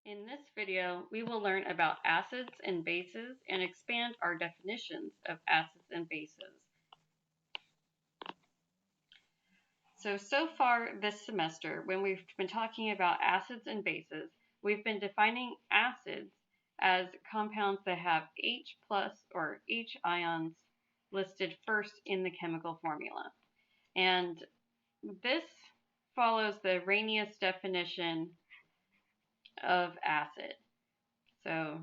In this video, we will learn about acids and bases and expand our definitions of acids and bases. So far this semester, when we've been talking about acids and bases, we've been defining acids as compounds that have H plus or H ions listed first in the chemical formula. And this follows the Arrhenius definition of acid. So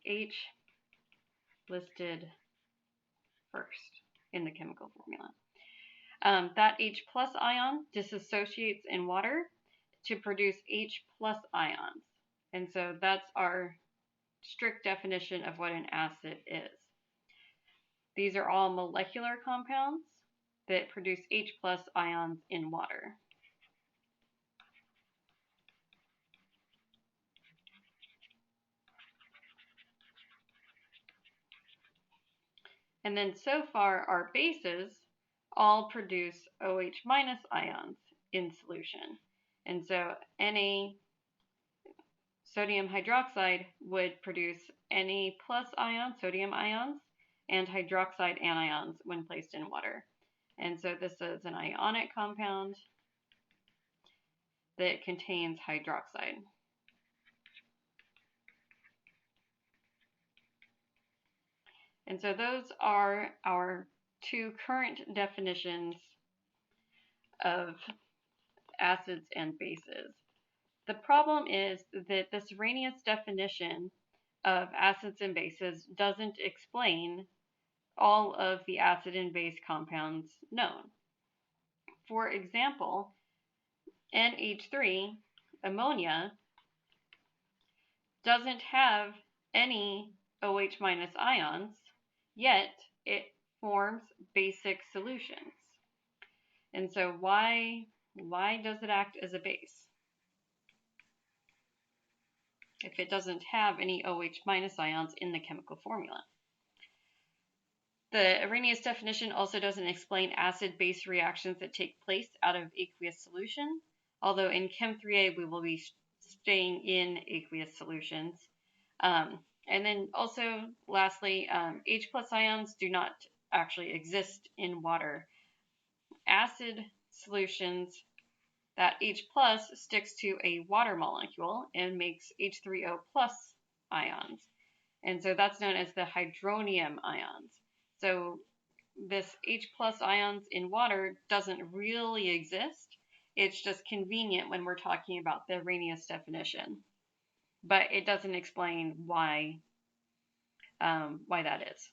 H listed first in the chemical formula. That H plus ion dissociates in water to produce H plus ions. And so that's our strict definition of what an acid is. These are all molecular compounds that produce H plus ions in water. And then so far our bases all produce OH minus ions in solution. And so Na sodium hydroxide would produce Na plus ions, sodium ions, and hydroxide anions when placed in water. And so this is an ionic compound that contains hydroxide. And so those are our two current definitions of acids and bases. The problem is that this Arrhenius definition of acids and bases doesn't explain all of the acid and base compounds known. For example, NH3, ammonia, doesn't have any OH minus ions, yet it forms basic solutions. And so why does it act as a base if it doesn't have any OH minus ions in the chemical formula? The Arrhenius definition also doesn't explain acid-base reactions that take place out of aqueous solution, although in Chem 3A we will be staying in aqueous solutions. And then also, lastly, H plus ions do not actually exist in water. Acid solutions, that H plus sticks to a water molecule and makes H3O plus ions. And so that's known as the hydronium ions. So this H plus ions in water doesn't really exist. It's just convenient when we're talking about the Arrhenius definition. But it doesn't explain why that is.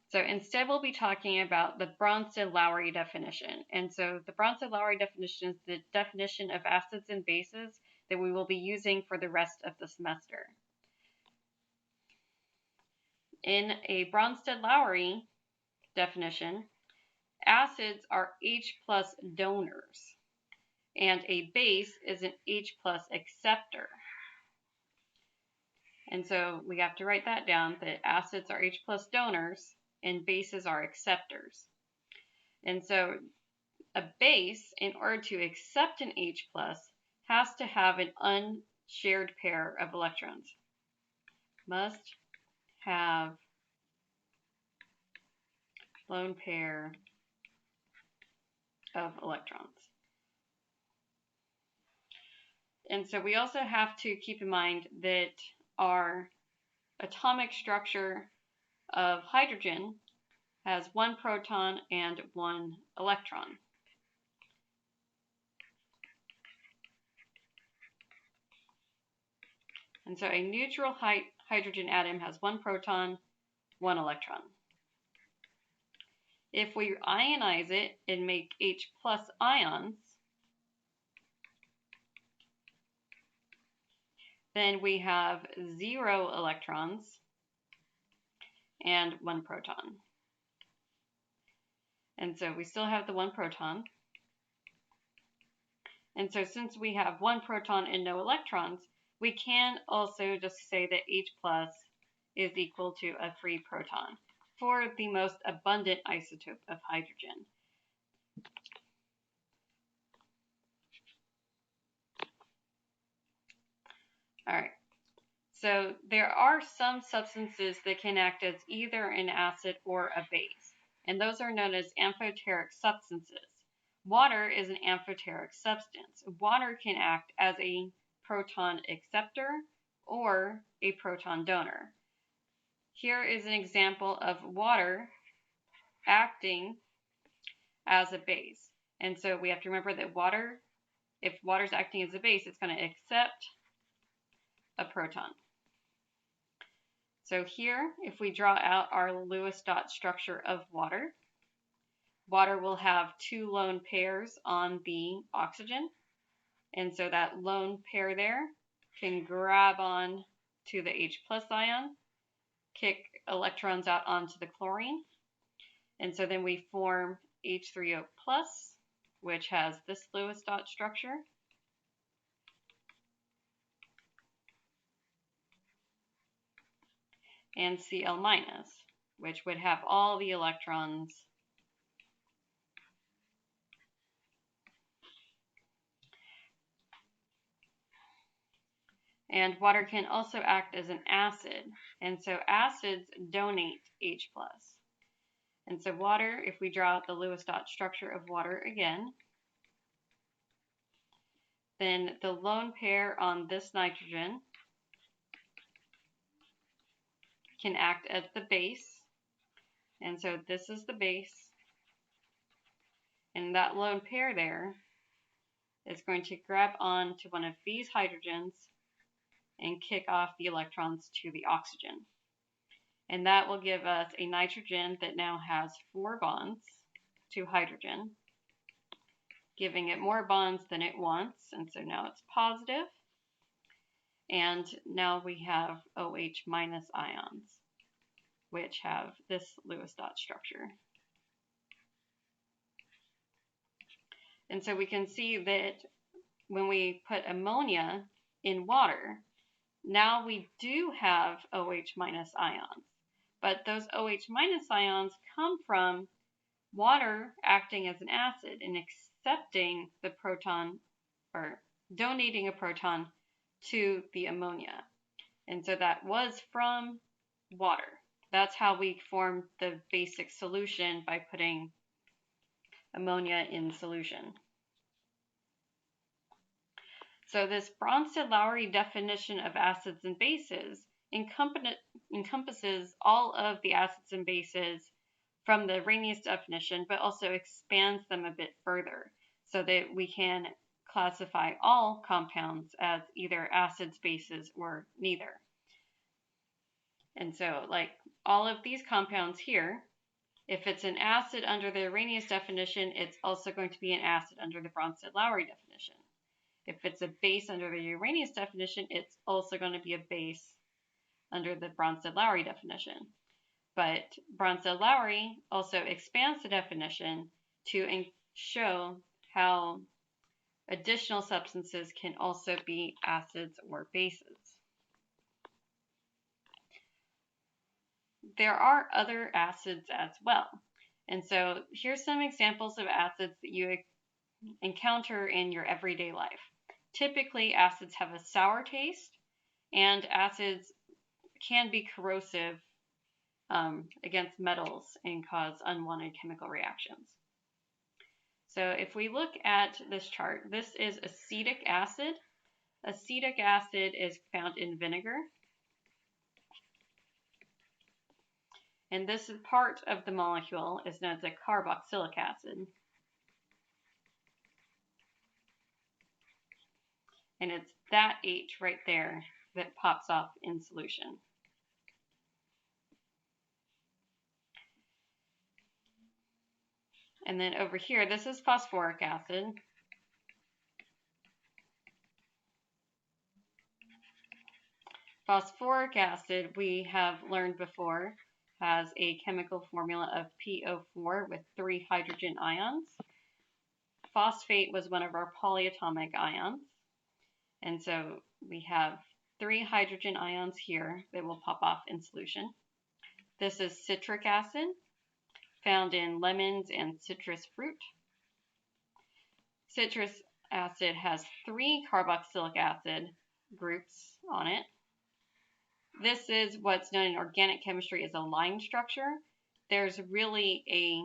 So instead we'll be talking about the Bronsted-Lowry definition. And so the Bronsted-Lowry definition is the definition of acids and bases that we will be using for the rest of the semester. In a Bronsted-Lowry definition, acids are H plus donors, and a base is an H plus acceptor. And so we have to write that down, that acids are H plus donors and bases are acceptors. And so a base, in order to accept an H plus, has to have an unshared pair of electrons. Must have lone pair of electrons. And so we also have to keep in mind that our atomic structure of hydrogen has one proton and one electron. And so a neutral hydrogen atom has one proton, one electron. If we ionize it and make H plus ions, then we have 0 electrons and 1 proton. And so we still have the 1 proton. And so since we have 1 proton and no electrons, we can also just say that H plus is equal to a free proton for the most abundant isotope of hydrogen. All right. So there are some substances that can act as either an acid or a base, and those are known as amphoteric substances. Water is an amphoteric substance. Water can act as a proton acceptor or a proton donor. Here is an example of water acting as a base. And so we have to remember that water, if water's acting as a base, it's going to accept a proton. So here, if we draw out our Lewis dot structure of water, water will have two lone pairs on the oxygen. And so that lone pair there can grab on to the H plus ion, kick electrons out onto the chlorine. And so then we form H3O plus, which has this Lewis dot structure. And Cl minus, which would have all the electrons and water can also act as an acid, and so acids donate H plus. And so water, if we draw out the Lewis dot structure of water again, then the lone pair on this nitrogen can act as the base. And so this is the base. And that lone pair there is going to grab on to one of these hydrogens and kick off the electrons to the oxygen. And that will give us a nitrogen that now has 4 bonds to hydrogen, giving it more bonds than it wants. And so now it's positive. And now we have OH minus ions, which have this Lewis dot structure. And so we can see that when we put ammonia in water, now we do have OH minus ions. But those OH minus ions come from water acting as an acid and accepting the proton or donating a proton to the ammonia. And so that was from water. That's how we formed the basic solution, by putting ammonia in solution. So this Bronsted-Lowry definition of acids and bases encompasses all of the acids and bases from the Arrhenius definition, but also expands them a bit further so that we can classify all compounds as either acids, bases, or neither. And so, like all of these compounds here, if it's an acid under the Arrhenius definition, it's also going to be an acid under the Bronsted-Lowry definition. If it's a base under the Arrhenius definition, it's also going to be a base under the Bronsted-Lowry definition. But Bronsted-Lowry also expands the definition to show how additional substances can also be acids or bases. There are other acids as well. And so here's some examples of acids that you encounter in your everyday life. Typically, acids have a sour taste, and acids can be corrosive against metals and cause unwanted chemical reactions. So if we look at this chart, this is acetic acid. Acetic acid is found in vinegar. And this part of the molecule is known as a carboxylic acid. And it's that H right there that pops off in solution. And then over here, this is phosphoric acid. Phosphoric acid, we have learned before, has a chemical formula of PO4 with 3 hydrogen ions. Phosphate was one of our polyatomic ions. And so we have 3 hydrogen ions here that will pop off in solution. This is citric acid, found in lemons and citrus fruit. Citrus acid has 3 carboxylic acid groups on it. This is what's known in organic chemistry as a line structure. There's really a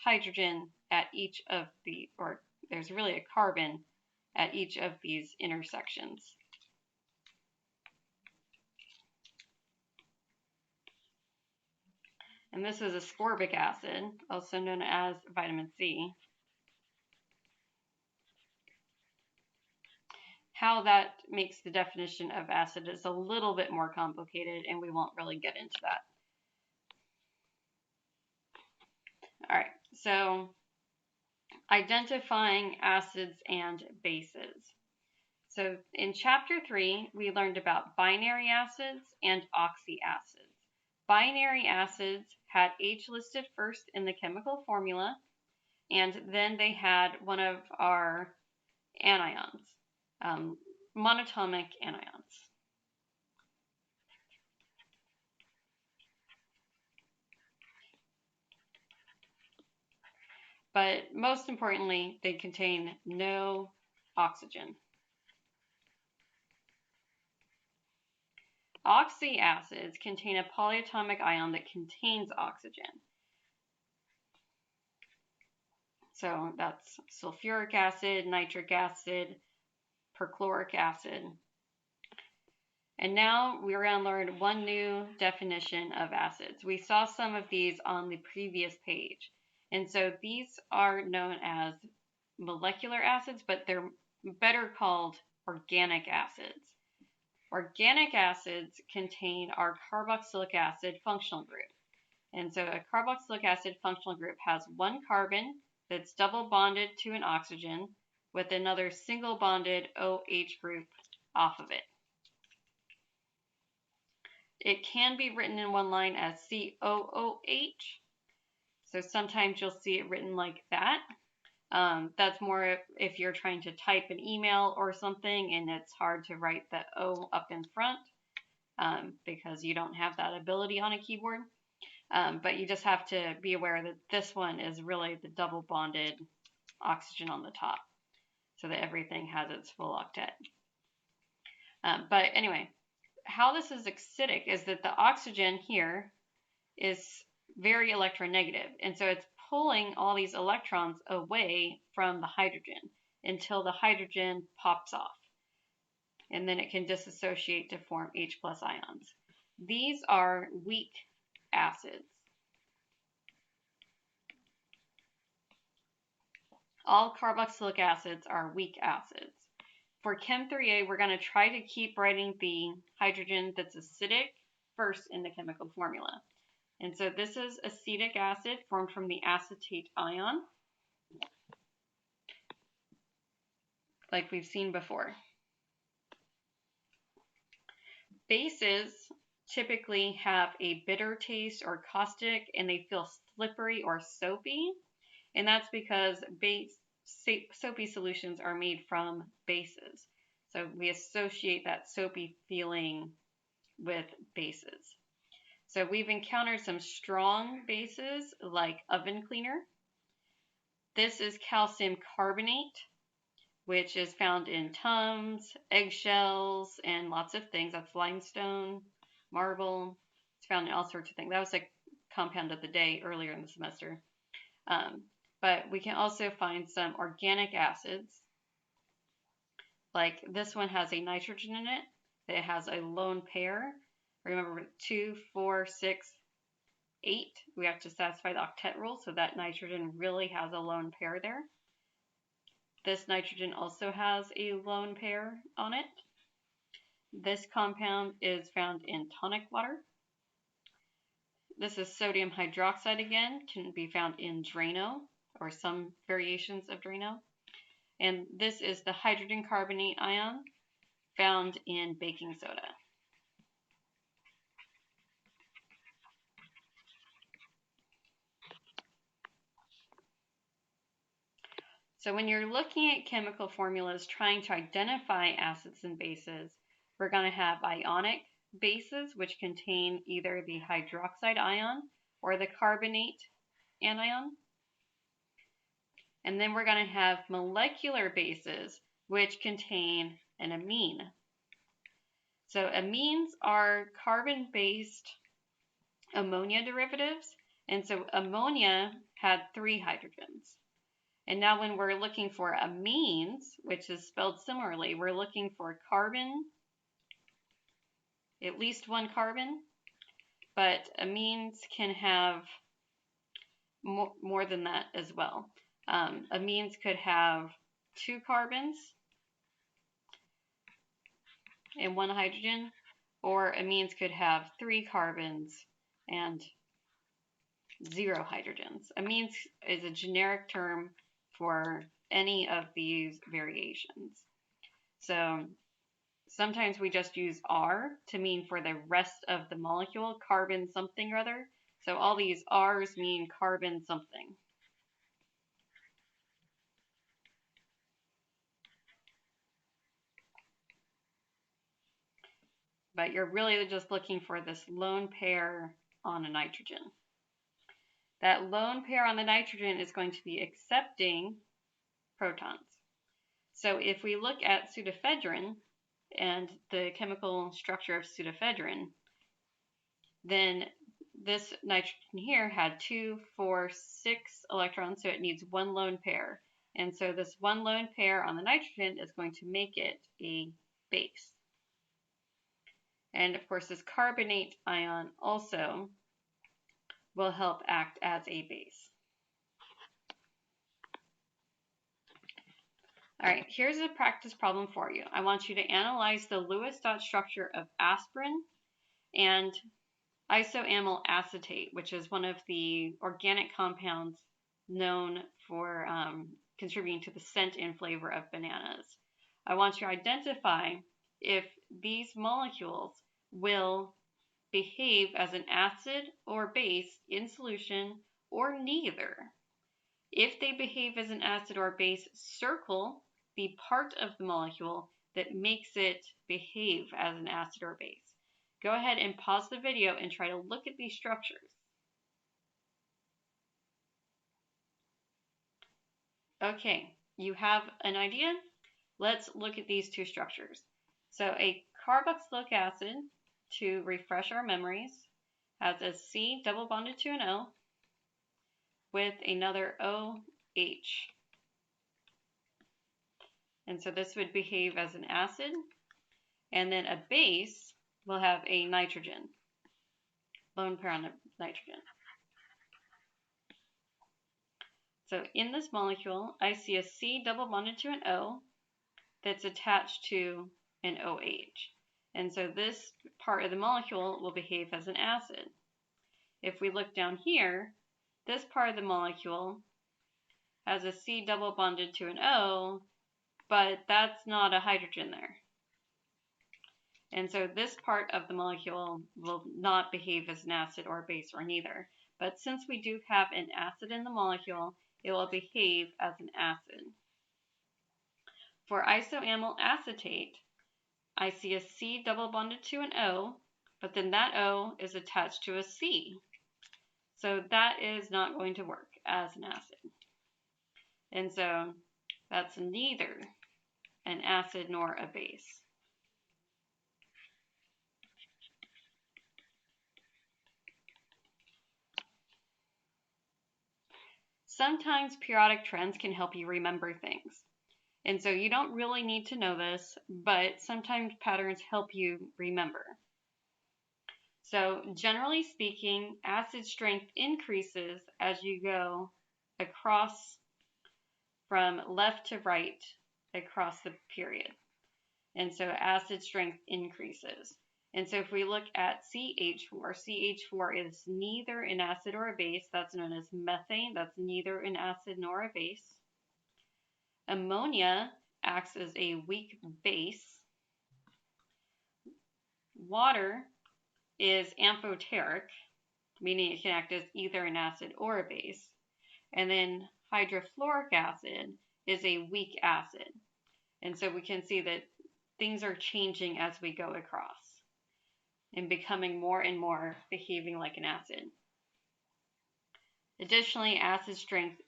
hydrogen at each of the, or there's really a carbon at each of these intersections. And this is ascorbic acid, also known as vitamin C. How that makes the definition of acid is a little bit more complicated, and we won't really get into that. All right, so identifying acids and bases. So in chapter 3, we learned about binary acids and oxyacids. Binary acids had H listed first in the chemical formula, and then they had one of our anions, monatomic anions. But most importantly, they contain no oxygen. Oxyacids contain a polyatomic ion that contains oxygen. So that's sulfuric acid, nitric acid, perchloric acid. And now we're going to learn one new definition of acids. We saw some of these on the previous page. And so these are known as molecular acids, but they're better called organic acids. Organic acids contain our carboxylic acid functional group. And so a carboxylic acid functional group has one carbon that's double bonded to an oxygen with another single bonded OH group off of it. It can be written in one line as COOH. So sometimes you'll see it written like that. That's more if you're trying to type an email or something and it's hard to write the O up in front because you don't have that ability on a keyboard. But you just have to be aware that this one is really the double bonded oxygen on the top so that everything has its full octet. But anyway, how this is acidic is that the oxygen here is very electronegative. And so it's pulling all these electrons away from the hydrogen until the hydrogen pops off. And then it can dissociate to form H+ ions. These are weak acids. All carboxylic acids are weak acids. For Chem 3A, we're going to try to keep writing the hydrogen that's acidic first in the chemical formula. And so this is acetic acid formed from the acetate ion, like we've seen before. Bases typically have a bitter taste or caustic, and they feel slippery or soapy. And that's because soapy solutions are made from bases. So we associate that soapy feeling with bases. So we've encountered some strong bases like oven cleaner. This is calcium carbonate, which is found in Tums, eggshells, and lots of things. That's limestone, marble. It's found in all sorts of things. That was a compound of the day earlier in the semester. But we can also find some organic acids. Like this one has a nitrogen in it. It has a lone pair. Remember 2, 4, 6, 8. We have to satisfy the octet rule, so that nitrogen really has a lone pair there. This nitrogen also has a lone pair on it. This compound is found in tonic water. This is sodium hydroxide again, can be found in Drano or some variations of Drano. And this is the hydrogen carbonate ion found in baking soda. So when you're looking at chemical formulas trying to identify acids and bases, we're going to have ionic bases, which contain either the hydroxide ion or the carbonate anion. And then we're going to have molecular bases, which contain an amine. So amines are carbon-based ammonia derivatives. And so ammonia had 3 hydrogens. And now when we're looking for amines, which is spelled similarly, we're looking for carbon, at least 1 carbon, but amines can have more than that as well. Amines could have 2 carbons and 1 hydrogen, or amines could have 3 carbons and 0 hydrogens. Amines is a generic term for any of these variations. So sometimes we just use R to mean for the rest of the molecule, carbon something or other. So all these R's mean carbon something. But you're really just looking for this lone pair on a nitrogen. That lone pair on the nitrogen is going to be accepting protons. So if we look at pseudoephedrine and the chemical structure of pseudoephedrine, then this nitrogen here had 2, 4, 6 electrons, so it needs 1 lone pair. And so this 1 lone pair on the nitrogen is going to make it a base. And of course, this carbonate ion also will help act as a base. All right, here's a practice problem for you. I want you to analyze the Lewis dot structure of aspirin and isoamyl acetate, which is one of the organic compounds known for contributing to the scent and flavor of bananas. I want you to identify if these molecules will behave as an acid or base in solution or neither. If they behave as an acid or base, circle the part of the molecule that makes it behave as an acid or base. Go ahead and pause the video and try to look at these structures. Okay, you have an idea? Let's look at these 2 structures. So a carboxylic acid, to refresh our memories, has a C double bonded to an O with another OH. And so this would behave as an acid. And then a base will have a nitrogen, lone pair on the nitrogen. So in this molecule, I see a C double bonded to an O that's attached to an OH. And so this part of the molecule will behave as an acid. If we look down here, this part of the molecule has a C double bonded to an O, but that's not a hydrogen there. And so this part of the molecule will not behave as an acid or a base or neither. But since we do have an acid in the molecule, it will behave as an acid. For isoamyl acetate, I see a C double bonded to an O, but then that O is attached to a C. So that is not going to work as an acid. And so that's neither an acid nor a base. Sometimes periodic trends can help you remember things. And so you don't really need to know this, but sometimes patterns help you remember. So generally speaking, acid strength increases as you go across from left to right across the period. And so acid strength increases. And so if we look at CH4, CH4 is neither an acid or a base. That's known as methane. That's neither an acid nor a base. Ammonia acts as a weak base. Water is amphoteric, meaning it can act as either an acid or a base. And then hydrofluoric acid is a weak acid. And so we can see that things are changing as we go across and becoming more and more behaving like an acid. Additionally, acid strength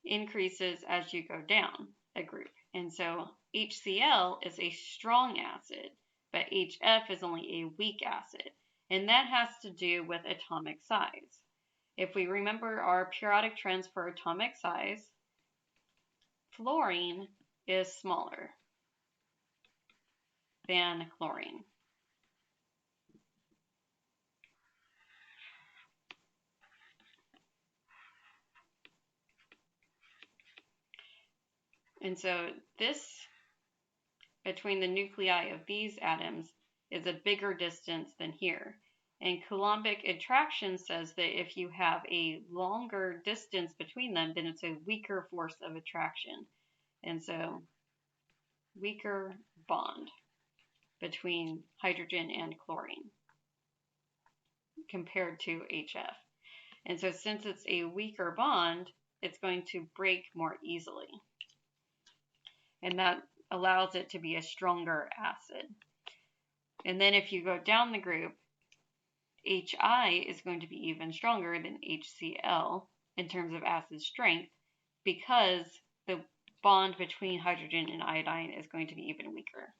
increases as you go down a group. And so HCl is a strong acid, but HF is only a weak acid. And that has to do with atomic size. If we remember our periodic trends for atomic size, fluorine is smaller than chlorine. And so this, between the nuclei of these atoms, is a bigger distance than here. And Coulombic attraction says that if you have a longer distance between them, then it's a weaker force of attraction. And so, weaker bond between hydrogen and chlorine compared to HF. And so since it's a weaker bond, it's going to break more easily. And that allows it to be a stronger acid. And then if you go down the group, HI is going to be even stronger than HCl in terms of acid strength because the bond between hydrogen and iodine is going to be even weaker.